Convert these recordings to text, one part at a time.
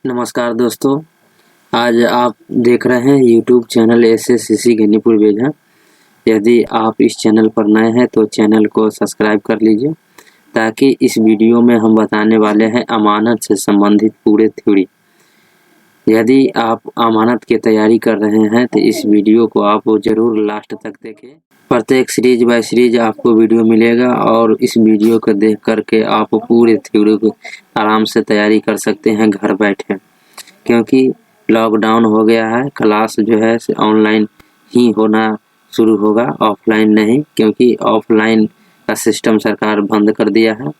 नमस्कार दोस्तों, आज आप देख रहे हैं यूट्यूब चैनल एसएससीसी गनीपुर बेझा। यदि आप इस चैनल पर नए हैं तो चैनल को सब्सक्राइब कर लीजिए, ताकि इस वीडियो में हम बताने वाले हैं अमानत से संबंधित पूरे थ्योरी। यदि आप अमानत की तैयारी कर रहे हैं तो इस वीडियो को आप ज़रूर लास्ट तक देखें। प्रत्येक सीरीज बाय सीरीज आपको वीडियो मिलेगा और इस वीडियो को देख करके आप पूरे थ्योरी को आराम से तैयारी कर सकते हैं घर बैठे, क्योंकि लॉकडाउन हो गया है। क्लास जो है ऑनलाइन ही होना शुरू होगा, ऑफलाइन नहीं, क्योंकि ऑफलाइन का सिस्टम सरकार बंद कर दिया है।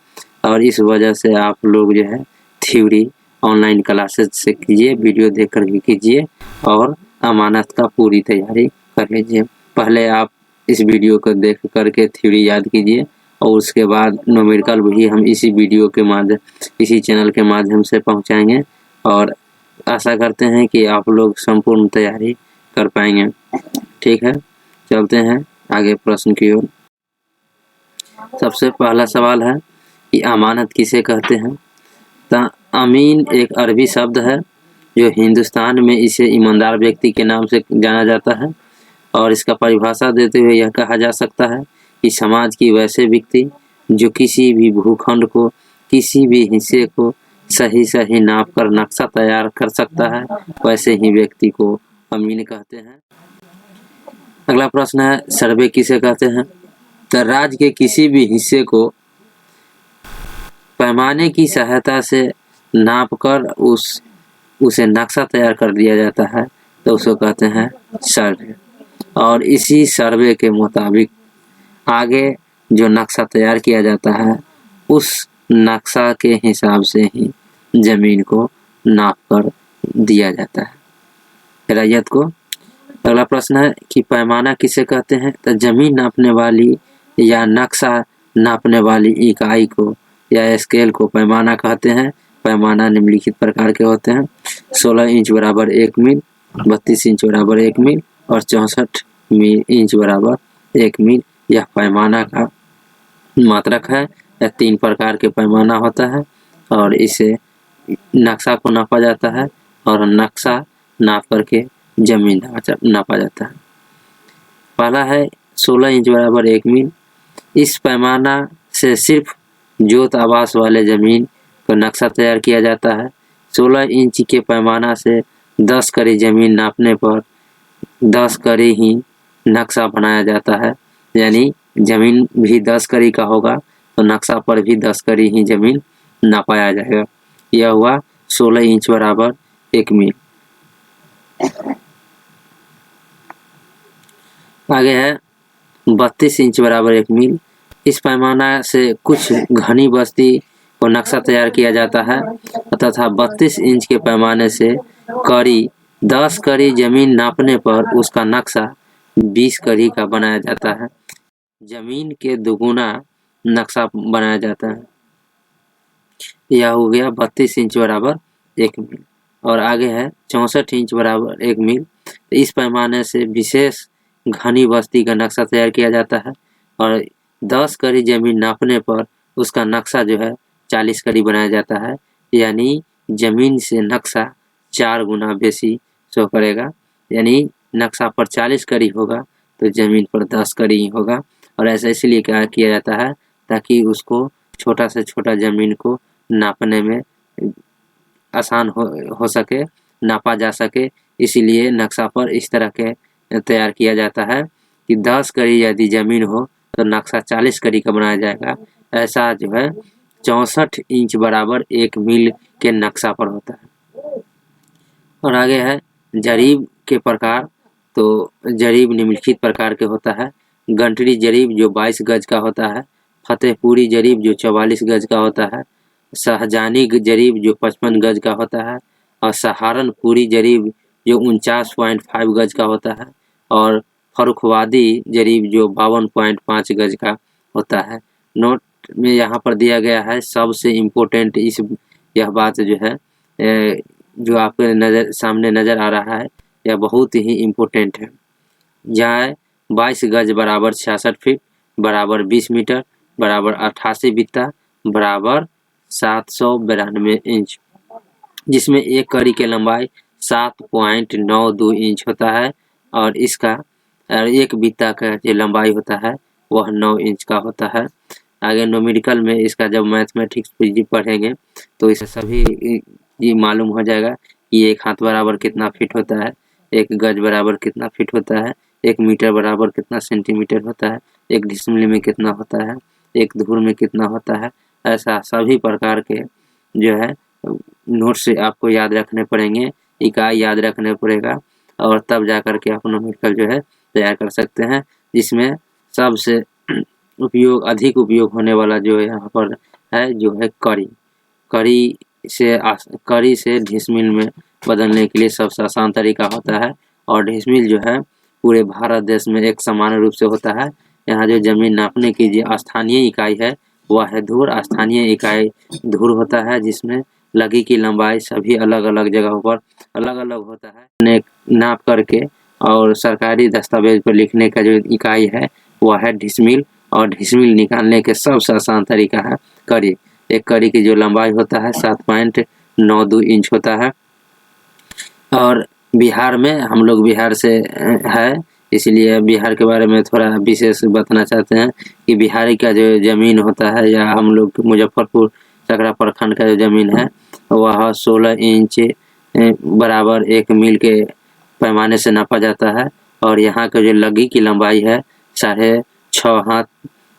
और इस वजह से आप लोग जो है थ्योरी ऑनलाइन क्लासेस से कीजिए, वीडियो देख कर के कीजिए और अमानत का पूरी तैयारी कर लीजिए। पहले आप इस वीडियो को देख करके थ्योरी याद कीजिए और उसके बाद न्यूमेरिकल भी हम इसी वीडियो के माध्यम, इसी चैनल के माध्यम से पहुंचाएंगे और आशा करते हैं कि आप लोग संपूर्ण तैयारी कर पाएंगे। ठीक है, चलते हैं आगे प्रश्न की ओर। सबसे पहला सवाल है कि अमानत किसे कहते हैं। तो अमीन एक अरबी शब्द है जो हिंदुस्तान में इसे ईमानदार व्यक्ति के नाम से जाना जाता है, और इसका परिभाषा देते हुए यह कहा जा सकता है कि समाज की वैसे व्यक्ति जो किसी भी भूखंड को, किसी भी हिस्से को सही नाप कर नक्शा तैयार कर सकता है, वैसे ही व्यक्ति को अमीन कहते हैं। अगला प्रश्न है, सर्वे किसे कहते हैं। तो राज्य के किसी भी हिस्से को पैमाने की सहायता से नाप कर उसे नक्शा तैयार कर दिया जाता है, तो उसको कहते हैं सर्वे। और इसी सर्वे के मुताबिक आगे जो नक्शा तैयार किया जाता है, उस नक्शा के हिसाब से ही जमीन को नाप कर दिया जाता है रैयत को। अगला प्रश्न है कि पैमाना किसे कहते हैं। तो जमीन नापने वाली या नक्शा नापने वाली इकाई को या स्केल को पैमाना कहते हैं। पैमाना निम्नलिखित प्रकार के होते हैं। 16 इंच बराबर 1 मील, 32 इंच बराबर 1 मील और 64 इंच बराबर 1 मील। यह पैमाना का मात्रक है। यह 3 प्रकार के पैमाना होता है और इसे नक्शा को नापा जाता है और नक्शा नाप करके जमीन नापा जाता है। पहला है 16 इंच बराबर 1 मील। इस पैमाना से सिर्फ जोत आवास वाले जमीन को नक्शा तैयार किया जाता है। 16 इंच के पैमाना से 10 कड़ी जमीन नापने पर 10 कड़ी ही नक्शा बनाया जाता है, यानी जमीन भी 10 कड़ी का होगा तो नक्शा पर भी 10 कड़ी ही जमीन नापाया जाएगा। यह हुआ 16 इंच बराबर 1 मील। आगे है 32 इंच बराबर 1 मील। इस पैमाना से कुछ घनी बस्ती को नक्शा तैयार किया जाता है तथा 32 इंच के पैमाने से कड़ी 10 कड़ी जमीन नापने पर उसका नक्शा 20 कड़ी का बनाया जाता है। जमीन के दुगुना नक्शा बनाया जाता है। यह हो गया 32 इंच बराबर 1 मील। और आगे है 64 इंच बराबर 1 मील। इस पैमाने से विशेष घनी बस्ती का नक्शा तैयार किया जाता है और 10 कड़ी जमीन नापने पर उसका नक्शा जो है 40 कड़ी बनाया जाता है, यानी जमीन से नक्शा 4 गुना बेसी शो करेगा। यानी नक्शा पर 40 कड़ी होगा तो जमीन पर 10 कड़ी ही होगा। और ऐसा इसलिए क्या किया जाता है ताकि उसको छोटा से छोटा जमीन को नापने में आसान हो सके, नापा जा सके। इसीलिए नक्शा पर इस तरह के तैयार किया जाता है कि 10 कड़ी यदि जमीन हो तो नक्शा 40 कड़ी का बनाया जाएगा। ऐसा जो है 64 इंच बराबर 1 मील के नक्शा पर होता है। और आगे है जरीब के प्रकार। तो जरीब निम्नलिखित प्रकार के होता है। गंटरी जरीब जो 22 गज का होता है, फतेहपुरी जरीब जो 44 गज का होता है, शाहजहानी जरीब जो 55 गज का होता है और सहारनपुरी जरीब जो 49.5 गज का होता है और फर्रुखवादी जरीब जो 52.5 गज का होता है। नोट में यहाँ पर दिया गया है सबसे इम्पोर्टेंट यह बात जो है जो आपके सामने नज़र आ रहा है, यह बहुत ही इम्पोर्टेंट है। यहाँ 22 गज बराबर 66 फीट बराबर 20 मीटर बराबर 88 बित्ता बराबर 792 इंच। जिसमें एक कड़ी की लंबाई 7.92 इंच होता है और इसका एक बित्ता का जो लंबाई होता है वह 9 इंच का होता है। आगे न्यूमेरिकल में इसका जब मैथमेटिक्स पढ़ेंगे तो इसे सभी ये मालूम हो जाएगा कि एक हाथ बराबर कितना फीट होता है, एक गज बराबर कितना फीट होता है, एक मीटर बराबर कितना सेंटीमीटर होता है, एक डिसमिल में कितना होता है, एक धूर में कितना होता है। ऐसा सभी प्रकार के जो है नोट से आपको याद रखने पड़ेंगे, इकाई याद रखने पड़ेगा और तब जाकर के आप न्यूमेरिकल जो है तैयार कर सकते हैं। जिसमें सबसे अधिक उपयोग होने वाला जो यहाँ पर है जो है कड़ी। कड़ी से डिसमिल में बदलने के लिए सबसे आसान तरीका होता है और डिसमिल जो है पूरे भारत देश में एक समान रूप से होता है। यहाँ जो जमीन नापने की जो स्थानीय इकाई है वह है धूर। स्थानीय इकाई धूर होता है जिसमें लगी की लंबाई सभी अलग-अलग जगहों पर अलग-अलग होता है। नाप करके और सरकारी दस्तावेज पर लिखने का जो इकाई है वह है डिसमिल और डिसमिल निकालने के सबसे आसान तरीका है कड़ी। एक कड़ी की जो लंबाई होता है 7.92 इंच होता है। और बिहार में हम लोग बिहार से है इसलिए बिहार के बारे में थोड़ा विशेष बताना चाहते हैं कि बिहारी का जो जमीन होता है या हम लोग मुजफ्फरपुर सकरा प्रखंड का जो जमीन है वह 16 इंच बराबर 1 मील के पैमाने से नापा जाता है। और यहाँ का जो लगी की लंबाई है 6.5 हाथ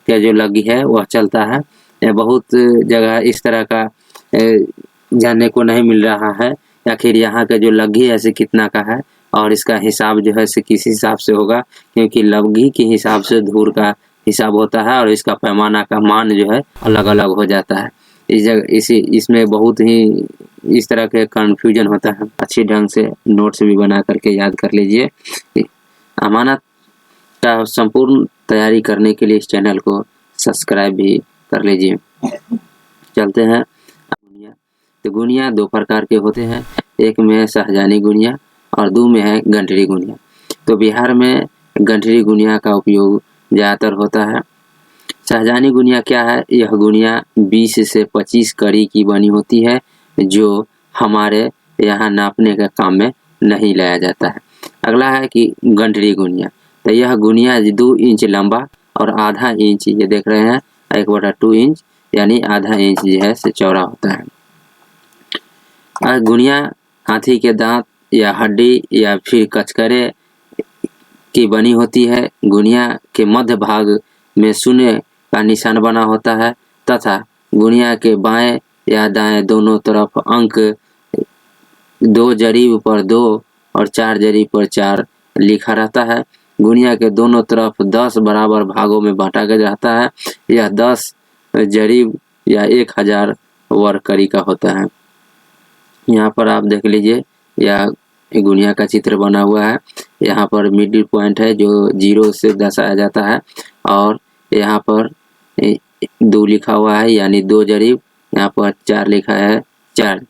का जो लगी है वह चलता है। बहुत जगह इस तरह का जानने को नहीं मिल रहा है आखिर यहाँ का जो लगी है से कितना का है और इसका हिसाब जो है से किस हिसाब से होगा, क्योंकि लगी के हिसाब से धूर का हिसाब होता है और इसका पैमाना का मान जो है अलग-अलग हो जाता है। इसमें बहुत ही इस तरह के कन्फ्यूजन होता है। अच्छी ढंग से नोट्स भी बना करके याद कर लीजिए। अमानत का संपूर्ण तैयारी करने के लिए इस चैनल को सब्सक्राइब भी कर लीजिए। चलते हैं गुनिया। तो गुनिया 2 प्रकार के होते हैं, एक में है शाहजहानी गुनिया और 2 में है गंठरी गुनिया। तो बिहार में गंठरी गुनिया का उपयोग ज़्यादातर होता है। शाहजहानी गुनिया क्या है? यह गुनिया 20 से 25 कड़ी की बनी होती है जो हमारे यहाँ नापने के काम में नहीं लाया जाता है। अगला है कि गंठरी गुनिया। तो यह गुनिया 2 इंच लंबा और आधा इंच ये देख रहे हैं 1/2 इंच यानी आधा इंच जो है से चौड़ा होता है। गुनिया हाथी के दांत या हड्डी या फिर कचकरे की बनी होती है। गुनिया के मध्य भाग में शून्य का निशान बना होता है तथा गुनिया के बाएं या दाएं दोनों तरफ अंक 2 जरीब पर 2 और 4 जरीब पर 4 लिखा रहता है। गुनिया के दोनों तरफ 10 बराबर भागों में बांटा गया रहता है। यह 10 जरीब या 1000 वर्ग कड़ी का होता है। यहाँ पर आप देख लीजिए यह गुनिया का चित्र बना हुआ है। यहाँ पर मिडिल पॉइंट है जो 0 से दर्शाया जाता है और यहाँ पर 2 लिखा हुआ है यानी 2 जरीब। यहाँ पर 4 लिखा है 4,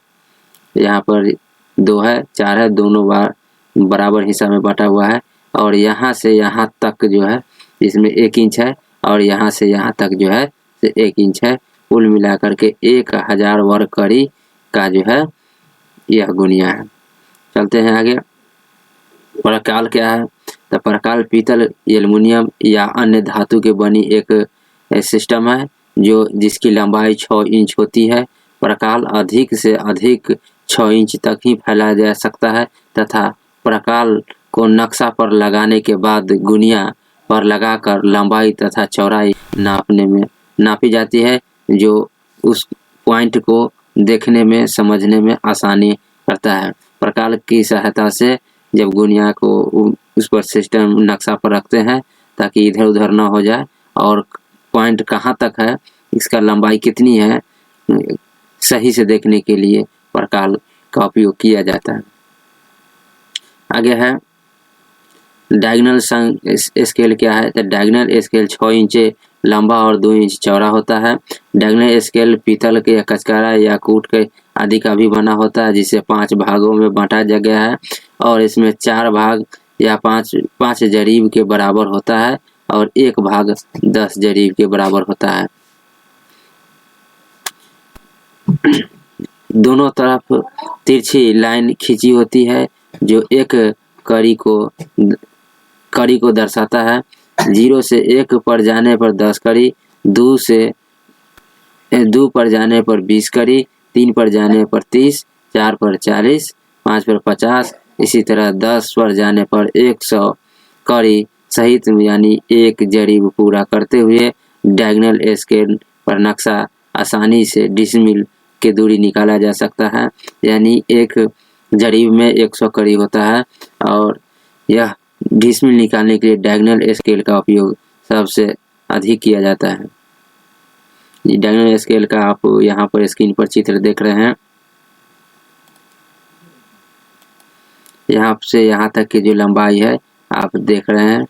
यहाँ पर 2 है 4 है, दोनों बार बराबर हिस्सा में बांटा हुआ है। और यहाँ से यहाँ तक जो है इसमें 1 इंच है और यहाँ से यहाँ तक जो है 1 इंच है। कुल मिलाकर के 1000 वर्ग कड़ी का जो है यह गुनिया है। चलते हैं आगे। प्रकाल क्या है? तो प्रकाल पीतल, एल्युमिनियम या अन्य धातु के बनी एक सिस्टम है जो जिसकी लंबाई 6 इंच होती है। प्रकाल अधिक से अधिक 6 इंच तक ही फैलाया जा सकता है तथा प्रकाल को नक्शा पर लगाने के बाद गुनिया पर लगाकर लंबाई तथा चौड़ाई नापी जाती है जो उस पॉइंट को देखने में समझने में आसानी करता है। प्रकाल की सहायता से जब गुनिया को उस पर सिस्टम नक्शा पर रखते हैं ताकि इधर उधर ना हो जाए और पॉइंट कहाँ तक है, इसका लंबाई कितनी है, सही से देखने के लिए प्रकाल का उपयोग किया जाता है। आगे है डायगोनल स्केल क्या है? तो डायगोनल स्केल 6 इंच लंबा और 2 इंच चौड़ा होता है। डायगोनल स्केल पीतल के कचकारा या कूट के आदि का भी बना होता है जिसे 5 भागों में बांटा गया है और इसमें 4 भाग या 5 जरीब के बराबर होता है और 1 भाग 10 जरीब के बराबर होता है। दोनों तरफ तिरछी लाइन खींची होती है जो एक कड़ी को दर्शाता है। 0 से 1 पर जाने पर 10 कड़ी, 2 पर जाने पर 20 कड़ी, 3 पर जाने पर 30, 4 पर 40, 5 पर 50, इसी तरह 10 पर जाने पर 100 कड़ी सहित यानी एक जड़ी पूरा करते हुए डायगोनल स्केल पर नक्शा आसानी से डिसमिल की दूरी निकाला जा सकता है। यानी एक जड़ी में 100 कड़ी होता है और यह डिसमिल निकालने के लिए डायगोनल स्केल का उपयोग सबसे अधिक किया जाता है। डायगोनल स्केल का आप यहाँ पर स्क्रीन पर चित्र देख रहे हैं। यहाँ से यहाँ तक की जो लंबाई है आप देख रहे हैं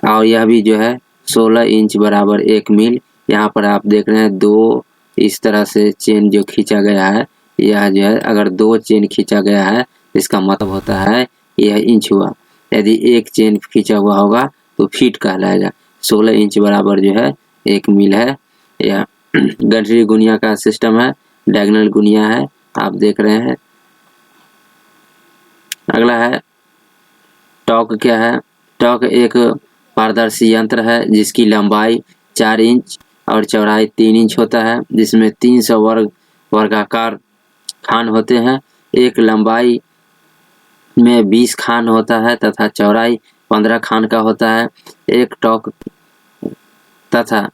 और यह भी जो है 16 इंच बराबर 1 मील। यहाँ पर आप देख रहे हैं 2 इस तरह से चेन जो खींचा गया है, यह जो है अगर 2 चेन खींचा गया है इसका मतलब होता है यह इंच हुआ। यदि 1 चेन खींचा हुआ होगा तो फीट कहलाएगा। 16 इंच बराबर जो है 1 मील है। यह गठरी गुनिया का सिस्टम है, डायगोनल गुनिया है, आप देख रहे हैं। अगला है टॉक। क्या है टॉक? एक पारदर्शी यंत्र है जिसकी लंबाई 4 इंच और चौड़ाई 3 इंच होता है, जिसमें 300 वर्गाकार खान होते हैं। एक लंबाई में 20 खान होता है तथा चौड़ाई 15 खान का होता है। एक टॉक तथा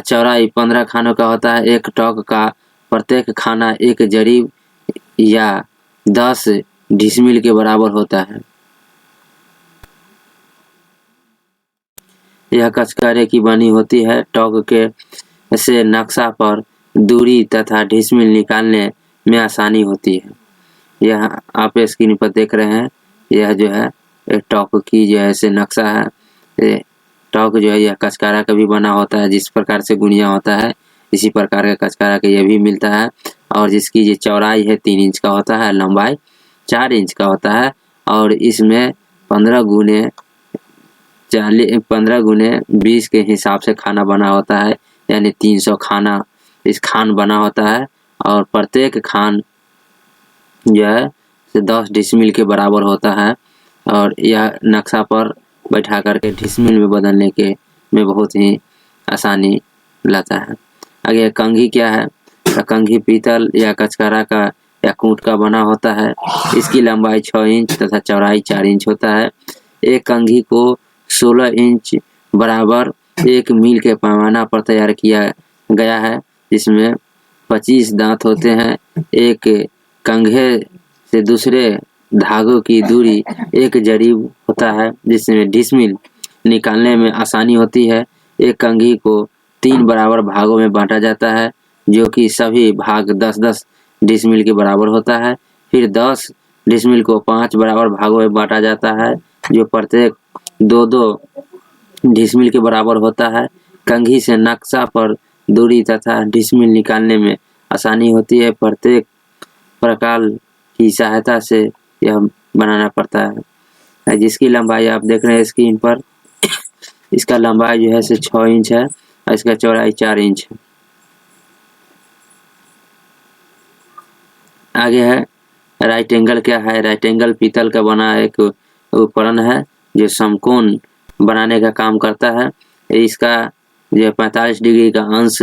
चौड़ाई 15 खानों का होता है। एक टॉक का प्रत्येक खाना एक जड़ी या 10 डिसमिल के बराबर होता है। यह कचकारे की बनी होती है। टॉक के से नक्शा पर दूरी तथा डिसमिल निकालने में आसानी होती है। यह आप स्क्रीन पर देख रहे हैं, यह जो है टॉक की जो है से नक्शा है। टॉक जो है यह कचकारा का भी बना होता है। जिस प्रकार से गुनिया होता है इसी प्रकार का कचकारा का यह भी मिलता है और जिसकी ये चौड़ाई है 3 इंच का होता है, लंबाई 4 इंच का होता है और इसमें 15 गुने 20 के हिसाब से खाना बना होता है, यानी 300 खाना इस खान बना होता है और प्रत्येक खान जो है 10 डिसमिल के बराबर होता है और यह नक्शा पर बैठा करके डिसमिल में बदलने के में बहुत ही आसानी लाता है। आगे कंघी क्या है? कंघी पीतल या कचकारा का या कूट का बना होता है। इसकी लंबाई 6 इंच तथा चौड़ाई 4 इंच होता है। एक कंघी को 16 इंच बराबर 1 मील के पैमाना पर तैयार किया गया है, जिसमें 25 दांत होते हैं। एक कंघे से दूसरे धागों की दूरी एक जड़ी होता है, जिसमें डिसमिल निकालने में आसानी होती है। एक कंघी को 3 बराबर भागों में बांटा जाता है, जो कि सभी भाग 10-10 डिसमिल के बराबर होता है। फिर 10 डिसमिल को 5 बराबर भागों में बांटा जाता है, जो प्रत्येक 2-2 डिसमिल के बराबर होता है। कंघी से नक्शा पर दूरी तथा डिसमिल निकालने में आसानी होती है। प्रत्येक प्रकार की सहायता से यह बनाना पड़ता है। जिसकी लंबाई आप देख रहे हैं स्क्रीन पर, इसका लंबाई जो है 6 इंच है और इसका चौड़ाई 4 इंच है। आगे है राइट एंगल। क्या है? राइट एंगल पीतल का बना एक उपकरण है जो समकोण बनाने का काम करता है। इसका जो 45 डिग्री का अंश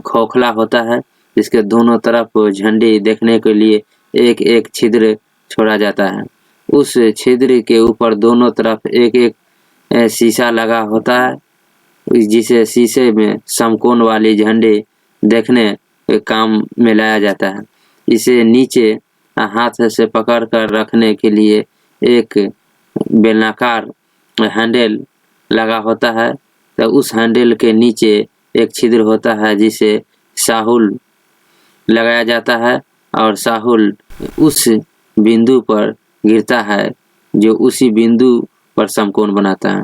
खोखला होता है, जिसके दोनों तरफ झंडे देखने के लिए एक एक छिद्र छोड़ा जाता है। उस छिद्र के ऊपर दोनों तरफ एक एक शीशा लगा होता है, जिसे शीशे में समकोण वाली झंडे देखने के काम में लाया जाता है। इसे नीचे हाथ से पकड़कर रखने के लिए एक बेलनाकार हैंडल लगा होता है, तो उस हैंडल के नीचे एक छिद्र होता है जिसे साहुल लगाया जाता है और साहुल उस बिंदु पर गिरता है जो उसी बिंदु पर समकोण बनाता है।